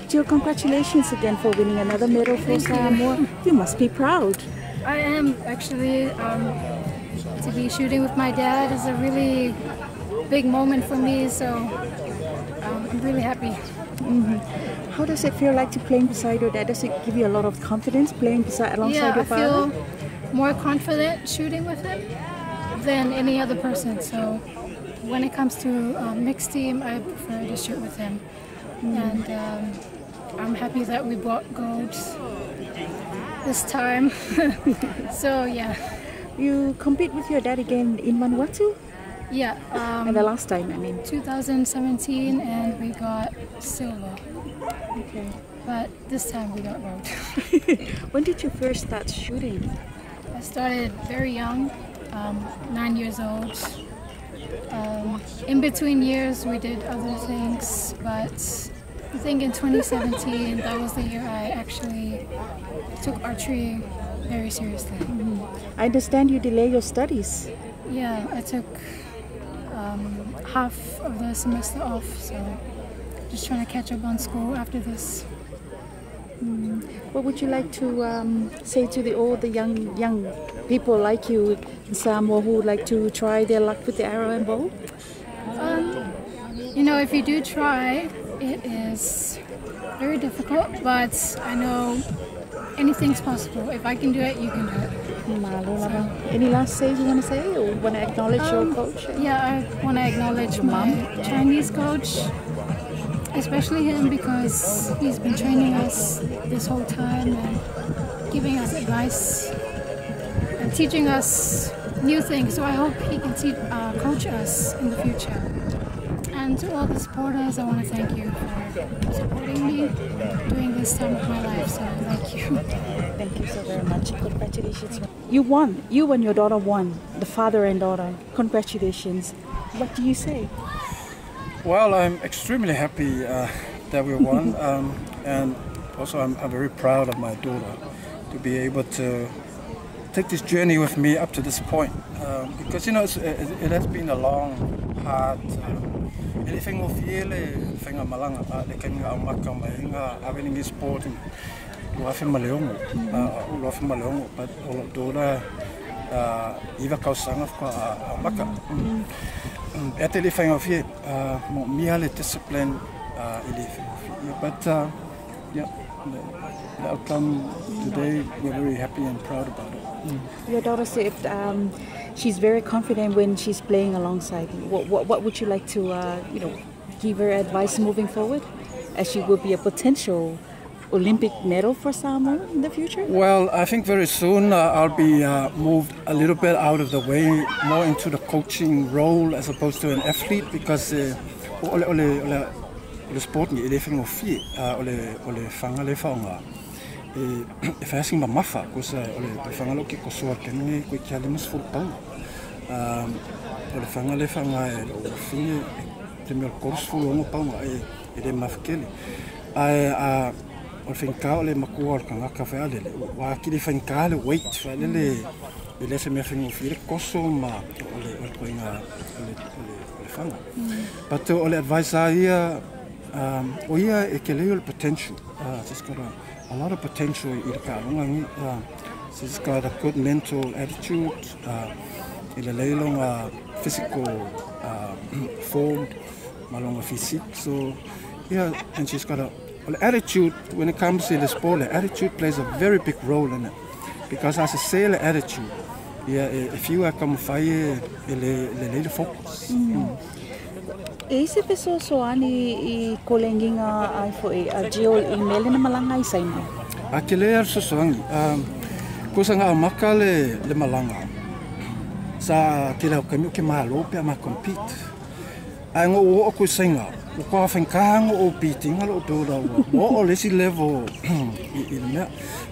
Jill, congratulations again for winning another medal for Samoa. You must be proud. I am actually. To be shooting with my dad is a really big moment for me, so I'm really happy. How does it feel like to playing beside your dad? Does it give you a lot of confidence playing alongside your father? Yeah, I feel more confident shooting with him than any other person. So when it comes to mixed team, I prefer to shoot with him. And I'm happy that we brought gold this time. So yeah. You compete with your dad again in Mua'ausa? Yeah. And the last time, I mean? 2017, and we got silver. Okay. But this time we got gold. When did you first start shooting? I started very young, 9 years old. In between years we did other things, but I think in 2017, that was the year I actually took archery very seriously. I understand you delay your studies. Yeah, I took half of the semester off, so just trying to catch up on school after this. What would you like to say to all the young people like you in Samoa who would like to try their luck with the arrow and bow? You know, if you do try, it is very difficult, but I know anything's possible. If I can do it, you can do it. So, any last say you want to say, or want to acknowledge your coach? Yeah, I want to acknowledge my Chinese coach, especially him, because he's been training us this whole time and giving us advice and teaching us new things. So I hope he can coach us in the future. And to all the supporters, I want to thank you for supporting me during this time of my life. So thank you. Thank you so very much. Congratulations. You won. You and your daughter won. The father and daughter. Congratulations. What do you say? Well, I'm extremely happy that we won. And also I'm very proud of my daughter to be able to take this journey with me up to this point. Because, you know, it has been a long, hard anything of yele fenga malanga le kenga maka mainga awening sporting lo afi maleongo but all dora iva kausanga kwa maka etele fenga of ye mo miale discipline but yeah, the outcome today, we're very happy and proud about it. Your daughter said she's very confident when she's playing alongside you. What would you like to give her advice moving forward, as she will be a potential Olympic medal for Samoa in the future? Well, I think very soon I'll be moved a little bit out of the way, more into the coaching role as opposed to an athlete, because le sport ni ele fengo fi ole fanga le fanga e fasing mafa ko sa ole fanga lo ki ko so ke ni ko ki ale musful pa ole fanga le fanga o fi te me course fu no pa e de mafkeli a ole fenga ole makuar kanga ka fa ale wa ki le fenga le weight fa le se me fengo fi ko so ma ole ko inga ole fanga but ole advice here Oia e ke leo potential. She's got a lot of potential in the kalunga. She's got a good mental attitude. In the physical form, malonga physique. So yeah, and she's got an attitude when it comes to the sport. The attitude plays a very big role in it, because as a sailor attitude, yeah, if you are come fire, le focus. E se peso so ani kolenginga ai foi a Jill I mele na malanga I sai mai. A kele ar so songi. Ko sanga maka le malanga. Sa kila kami ke malo pe ma compete. Ai ngo o ko singa. Ko fa fenka o beating lo do da o le si level I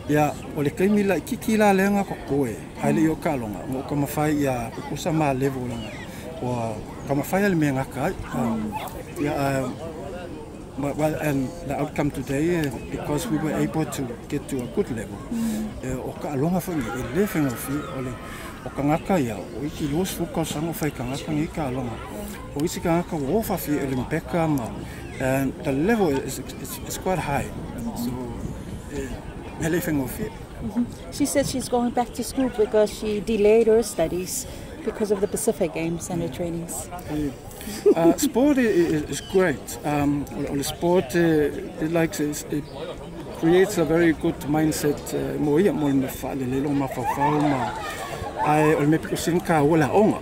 ya o le kemi la kikila lenga ko koe. Ai le yo kalonga ngo ko mafai ya ko sa ma level nga. Or kama file me ngaka and the outcome today, because we were able to get to a good level o ka longa for 11 of ole o kangaka ia o iki los fuka sango fai kangaka ngi ka longa o isi kangaka wo fa fi olimpeka ma and the level is quite high so everything of it. She said she's going back to school because she delayed her studies because of the Pacific Games and her trainings. Sport is great. The sport it creates a very good mindset. Ai o me piko sinka wala onga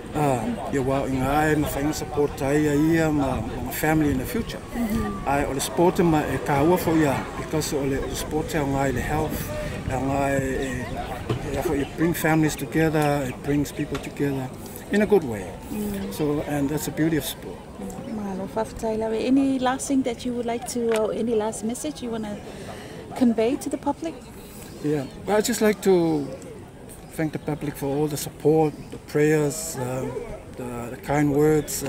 ya wa inga ma fa support ai ia ma family in the future ai o sport ma e ka wa fo ya because o le sport ya ngai le health ngai for you bring families together, it brings people together in a good way. So and that's the beauty of sport. Any last thing that you would like to or any last message you want to convey to the public? Yeah, well, I'd just like to thank the public for all the support, the prayers, the kind words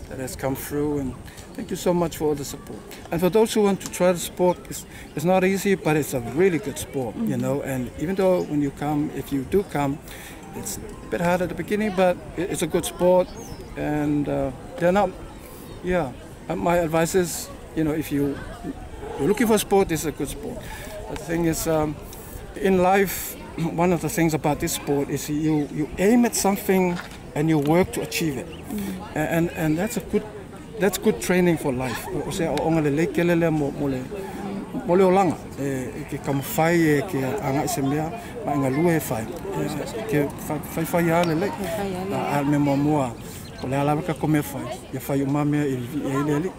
that has come through, and thank you so much for all the support. And for those who want to try the sport, it's not easy, but it's a really good sport, you know. And even though when you come, if you do come, it's a bit hard at the beginning, but it's a good sport, and they're not. Yeah, my advice is, you know, if you're looking for sport, it's a good sport. The thing is, in life, one of the things about this sport is you aim at something and you work to achieve it, and that's good training for life. O se o ngale le kelele mo le olanga ke kamfai ke anga se mea ma ngalue fai ke fai ya le al me moa o le ala ka come fai ya fai o mame e le